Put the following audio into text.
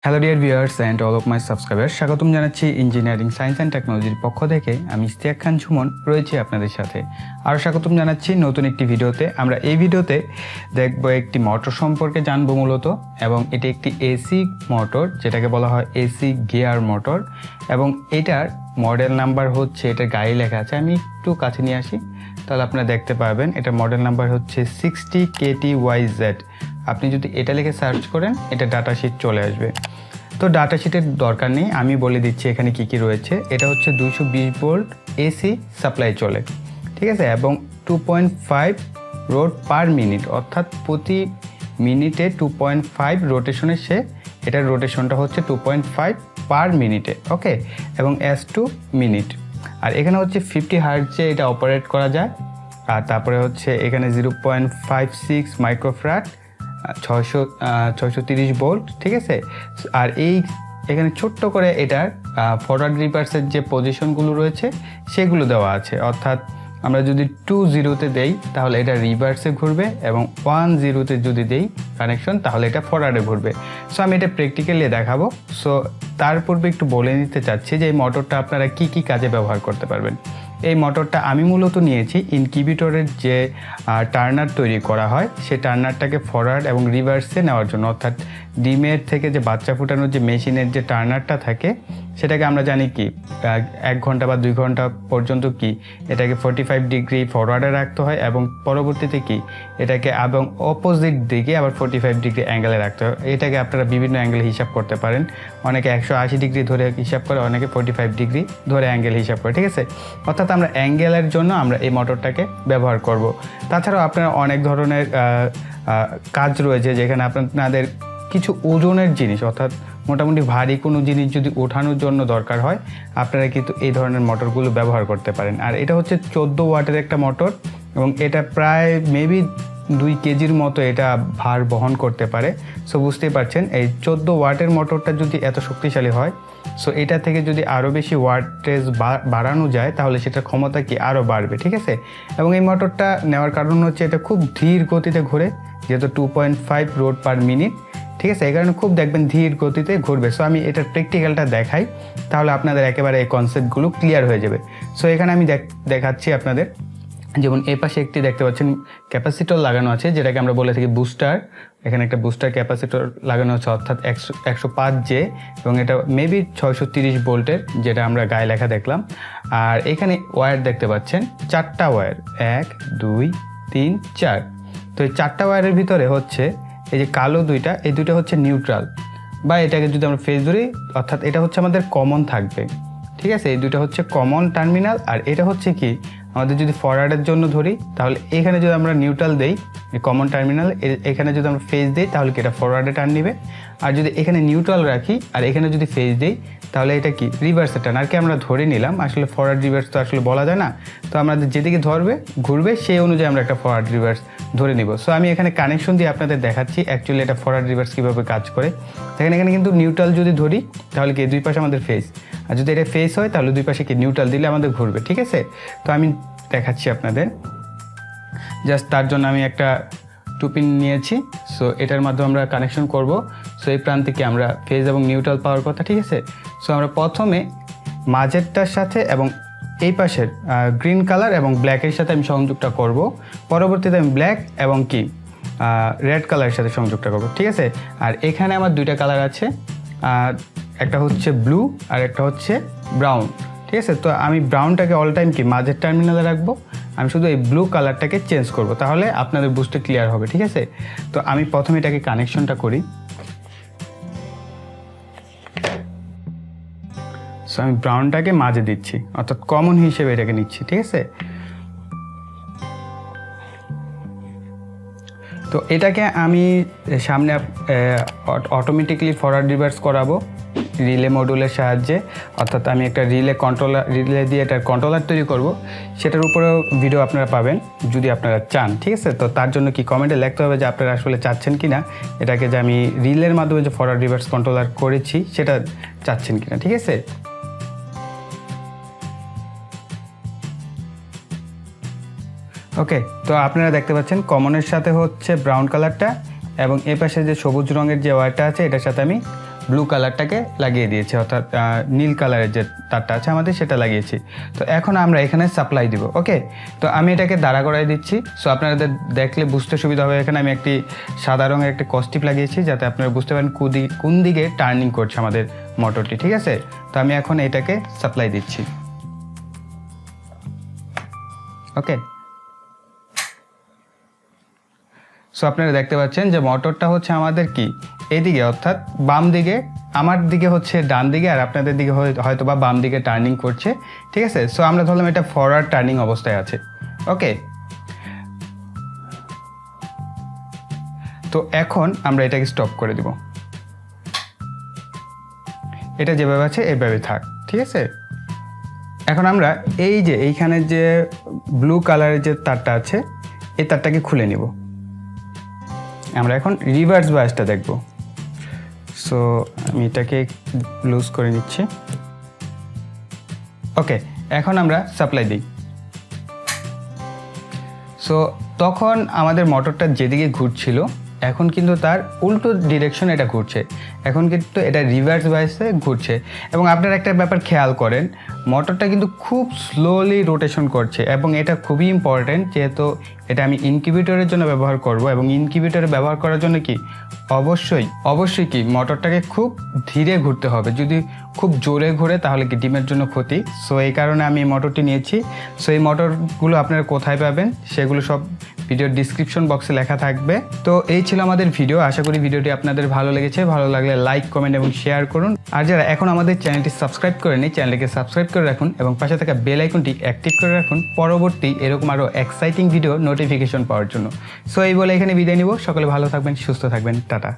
Hello dear viewers and all of my subscribers, স্বাগতম জানাচ্ছি engineering science and টেকনোলজির পক্ষ থেকে। আমি ইশতিয়াক খান সুমন রয়েছি আপনাদের সাথে। আরও স্বাগতম জানাচ্ছি নতুন একটি ভিডিওতে। আমরা এই ভিডিওতে দেখব একটি মোটর সম্পর্কে জানবো মূলত, এবং এটি একটি এসি মোটর, যেটাকে বলা হয় এসি গিয়ার মোটর, এবং এটার মডেল নাম্বার হচ্ছে, এটার গায়ে লেখা আছে, আমি একটু কাছে নিয়ে আসি তাহলে আপনারা দেখতে পাবেন। এটার মডেল নাম্বার হচ্ছে 60KTYZ। আপনি যদি এটা লিখে সার্চ করেন এটা ডাটা শিট চলে আসবে। তো ডাটা শিটের দরকার নেই, আমি বলে দিচ্ছি এখানে কি কি রয়েছে। এটা হচ্ছে 220 ভোল্ট এসি সাপ্লাই চলে, ঠিক আছে, এবং 2.5 রোড পার মিনিট, অর্থাৎ প্রতি মিনিটে 2.5 রোটেশনে সে, এটার রোটেশনটা হচ্ছে 2.5 পার মিনিটে, ওকে, এবং S2 মিনিট। আর এখানে হচ্ছে 50 হার্টজে এটা অপারেট করা যায়। আর তারপরে হচ্ছে এখানে 0.56 মাইক্রোফ্যারাড, 630 ভোল্ট, ঠিক আছে। আর এখানে ছোট্ট করে এটার ফরওয়ার্ড রিভার্সের যে পজিশনগুলো রয়েছে সেগুলো দেওয়া আছে, অর্থাৎ আমরা যদি 20-তে দেই তাহলে এটা রিভার্সে ঘুরবে, এবং 10-তে যদি দেই কানেকশন তাহলে এটা ফরওয়ার্ডে ঘুরবে। সো আমি এটা প্র্যাকটিক্যালি দেখাবো। সো তার পূর্বে একটু বলে নিতে চাচ্ছি যে এই মোটরটা আপনারা কি কি কাজে ব্যবহার করতে পারবেন। এই মোটরটা আমি মূলত নিয়েছি ইনকিউবেটরের যে টার্নার তৈরি করা হয়, সেই টার্নারটাকে ফরওয়ার্ড এবং রিভার্সে নেওয়ার জন্য, অর্থাৎ ডিমের থেকে যে বাচ্চা ফুটানোর যে মেশিনের যে টার্নারটা থাকে সেটাকে আমরা জানি কি 1 ঘন্টা বা 2 ঘন্টা পর্যন্ত কি এটাকে 45 ডিগ্রি ফরওয়ার্ডে রাখতে হয়, এবং পরবর্তীতে কি এটাকে এবং অপোজিট দিকে আবার 45 ডিগ্রি অ্যাঙ্গেলে রাখতে হয়। এটাকে আপনারা বিভিন্ন অ্যাঙ্গেলে হিসাব করতে পারেন, অনেকে 180 ডিগ্রি ধরে হিসাব করে, অনেকে 45 ডিগ্রি ধরে অ্যাঙ্গেল হিসাব করে, ঠিক আছে। অর্থাৎ আমরা অ্যাঙ্গেলের জন্য আমরা এই মোটরটাকে ব্যবহার করব। তাছাড়াও আপনারা অনেক ধরনের কাজ রয়েছে যেখানে আপনাদের কিছু ওজনের জিনিস, অর্থাৎ মোটামুটি ভারী কোনো জিনিস যদি ওঠানোর জন্য দরকার হয়, আপনারা কিন্তু এই ধরনের মোটরগুলো ব্যবহার করতে পারেন। আর এটা হচ্ছে 14 ওয়াটের একটা মোটর, এবং এটা প্রায় মেবি 2 কেজির মতো এটা ভার বহন করতে পারে। সো বুঝতেই পারছেন এই 14 ওয়াটের মোটরটা যদি এত শক্তিশালী হয়, সো এটা থেকে যদি আরও বেশি ওয়াটেজ বাড়ানো যায় তাহলে সেটার ক্ষমতা কি আরও বাড়বে, ঠিক আছে। এবং এই মোটরটা নেওয়ার কারণ হচ্ছে এটা খুব ধীর গতিতে ঘুরে, যেহেতু 2.5 রোড পার মিনিট, ঠিক আছে, এই কারণে খুব দেখবেন ধীর গতিতে ঘুরবে। সো আমি এটার প্র্যাকটিক্যালটা দেখাই, তাহলে আপনাদের একেবারে এই কনসেপ্টগুলো ক্লিয়ার হয়ে যাবে। সো এখানে আমি দেখাচ্ছি আপনাদের। যেমন এই পাশে একটি দেখতে পাচ্ছেন ক্যাপাসিটর লাগানো আছে, যেটাকে আমরা বলে থাকি বুস্টার। এখানে একটা বুস্টার ক্যাপাসিটর লাগানো আছে, অর্থাৎ 105J, এবং এটা মেবি 630 ভোল্টের, যেটা আমরা গায়ে লেখা দেখলাম। আর এখানে ওয়্যার দেখতে পাচ্ছেন 4টা ওয়্যার, 1 2 3 4। তো এই 4টা ওয়্যারের ভিতরে হচ্ছে এই যে কালো দুইটা, এই দুইটা হচ্ছে নিউট্রাল, বা এটাকে যদি আমরা ফেজ ধরি, অর্থাৎ এটা হচ্ছে আমাদের কমন থাকবে, ঠিক আছে। এই দুইটা হচ্ছে কমন টার্মিনাল। আর এটা হচ্ছে কি আমাদের যদি ফরওয়ার্ডের জন্য ধরি, তাহলে এখানে যদি আমরা নিউট্রাল দেই কমন টার্মিনাল, এখানে যদি আমরা ফেজ দিই তাহলে কি এটা ফরওয়ার্ডে টার্ন নিবে। আর যদি এখানে নিউট্রাল রাখি আর এখানে যদি ফেজ দিই তাহলে এটা কি রিভার্সে টার্ন। আর কি আমরা ধরে নিলাম, আসলে ফরওয়ার্ড রিভার্স তো আসলে বলা যায় না, তো আমাদের যেদিকে ধরবে ঘুরবে সেই অনুযায়ী আমরা একটা ফরওয়ার্ড রিভার্স ধরে নিব। সো আমি এখানে কানেকশন দিয়ে আপনাদের দেখাচ্ছি অ্যাকচুয়ালি এটা ফরওয়ার্ড রিভার্স কীভাবে কাজ করে। দেখেন এখানে কিন্তু নিউট্রাল যদি ধরি তাহলে কি দুই পাশে আমাদের ফেজ, আর যদি এটা ফেস হয় তাহলে দুই পাশে কি নিউট্রাল দিলে আমাদের ঘুরবে, ঠিক আছে। তো আমি দেখাচ্ছি আপনাদের, জাস্ট তার জন্য আমি একটা টুপিন নিয়েছি। সো এটার মাধ্যমে আমরা কানেকশন করব। সো এই প্রান্তে কি আমরা ফেজ এবং নিউট্রাল পাওয়ার কথা, ঠিক আছে। সো আমরা প্রথমে মাঝেরটার সাথে এবং এই পাশের গ্রিন কালার এবং ব্ল্যাকের সাথে আমি সংযোগটা করব, পরবর্তীতে আমি ব্ল্যাক এবং কি রেড কালারের সাথে সংযোগটা করব, ঠিক আছে। আর এখানে আমার দুইটা কালার আছে, একটা হচ্ছে ব্লু আর একটা হচ্ছে ব্রাউন, ঠিক আছে। তো আমি ব্রাউনটাকে অল টাইম কি মাঝের টার্মিনালে রাখবো, আমি শুধু এই ব্লু কালারটাকে চেঞ্জ করব, তাহলে আপনাদের বুঝতে ক্লিয়ার হবে, ঠিক আছে। তো আমি প্রথমে এটাকে কানেকশনটা করি। সো আমি ব্রাউনটাকে মাঝে দিচ্ছি, অর্থাৎ কমন হিসেবে এটাকে নিচ্ছি, ঠিক আছে। তো এটাকে আমি সামনে অটোমেটিকলি ফরওয়ার্ড রিভার্স করাবো রিলে মডিউলের সাহায্যে, অর্থাৎ আমি একটা রিলে দিয়ে এটার কন্ট্রোলার তৈরি করব, সেটার উপরেও ভিডিও আপনারা পাবেন যদি আপনারা চান, ঠিক আছে। তো তার জন্য কি কমেন্টে লিখতে হবে যে আপনারা আসলে চাচ্ছেন কি না এটাকে, যে আমি রিলের মাধ্যমে যে ফরওয়ার্ড রিভার্স কন্ট্রোলার করেছি সেটা চাচ্ছেন কি না, ঠিক আছে। ওকে, তো আপনারা দেখতে পাচ্ছেন কমনের সাথে হচ্ছে ব্রাউন কালারটা, এবং এ পাশে যে সবুজ রঙের যে ওয়্যারটা আছে এটার সাথে আমি ব্লু কালারটাকে লাগিয়ে দিয়েছি, অর্থাৎ নীল কালারের যে তারটা আছে আমাদের সেটা লাগিয়েছি। তো এখন আমরা এখানে সাপ্লাই দিব। ওকে, তো আমি এটাকে দাঁড়া করাই দিচ্ছি। সো আপনাদের দেখলে বুঝতে সুবিধা হবে। এখানে আমি একটি সাদা রঙের একটি কস্টিপ লাগিয়েছি যাতে আপনারা বুঝতে পারেন কোন দিকে টার্নিং করছে আমাদের মোটরটি। ঠিক আছে, তো আমি এখন এটাকে সাপ্লাই দিচ্ছি। ওকে, সো আপনারা দেখতে পাচ্ছেন যে মোটরটা হচ্ছে আমাদের কি এদিকে, অর্থাৎ বাম দিকে, আমার দিকে হচ্ছে ডান দিকে আর আপনাদের দিকে হয়তো বা বাম দিকে টার্নিং করছে। ঠিক আছে, সো আমরা ধরলাম এটা ফরওয়ার্ড টার্নিং অবস্থায় আছে। ওকে, তো এখন আমরা এটাকে স্টপ করে দিব। এটা যেভাবে আছে এভাবে থাক। ঠিক আছে, এখন আমরা এই যে এইখানে যে ব্লু কালারের যে তারটা আছে এই তারটাকে খুলে নিব। আমরা এখন রিভার্স বায়াসটা দেখব। সো আমি এটাকে লুজ করে নিচ্ছি। ওকে, এখন আমরা সাপ্লাই দিই। সো তখন আমাদের মোটরটা যেদিকে ঘুরছিল এখন কিন্তু তার উল্টো ডিরেকশন এটা ঘুরছে, এখন কিন্তু এটা রিভার্স বায়াসে ঘুরছে। এবং আপনারা একটা ব্যাপার খেয়াল করেন, মোটরটা কিন্তু খুব স্লোলি রোটেশন করছে এবং এটা খুবই ইম্পর্ট্যান্ট, যেহেতু এটা আমি ইনকিউবেটরের জন্য ব্যবহার করব এবং ইনকিউবেটরে ব্যবহার করার জন্য কি অবশ্যই কি মোটরটাকে খুব ধীরে ঘুরতে হবে। যদি খুব জোরে ঘুরে তাহলে কি ডিমের জন্য ক্ষতি। সো এই কারণে আমি এই মোটরটি নিয়েছি। সো এই মোটরগুলো আপনারা কোথায় পাবেন সেগুলো সব ভিডিওর ডিসক্রিপশন বক্সে লেখা থাকবে। তো এই ছিল আমাদের ভিডিও। আশা করি ভিডিওটি আপনাদের ভালো লেগেছে। ভালো লাগলে লাইক, কমেন্ট এবং শেয়ার করুন। আর যারা এখন আমাদের চ্যানেলটি সাবস্ক্রাইব করেনি চ্যানেলটিকে সাবস্ক্রাইব করে রাখুন এবং পাশে থাকা বেল আইকনটি অ্যাক্টিভ করে রাখুন পরবর্তী এরকম আরও এক্সাইটিং ভিডিও নোটিফিকেশন পাওয়ার জন্য। সো এই বলে এখানে বিদায় নিব। সকলে ভালো থাকবেন, সুস্থ থাকবেন, টাটা।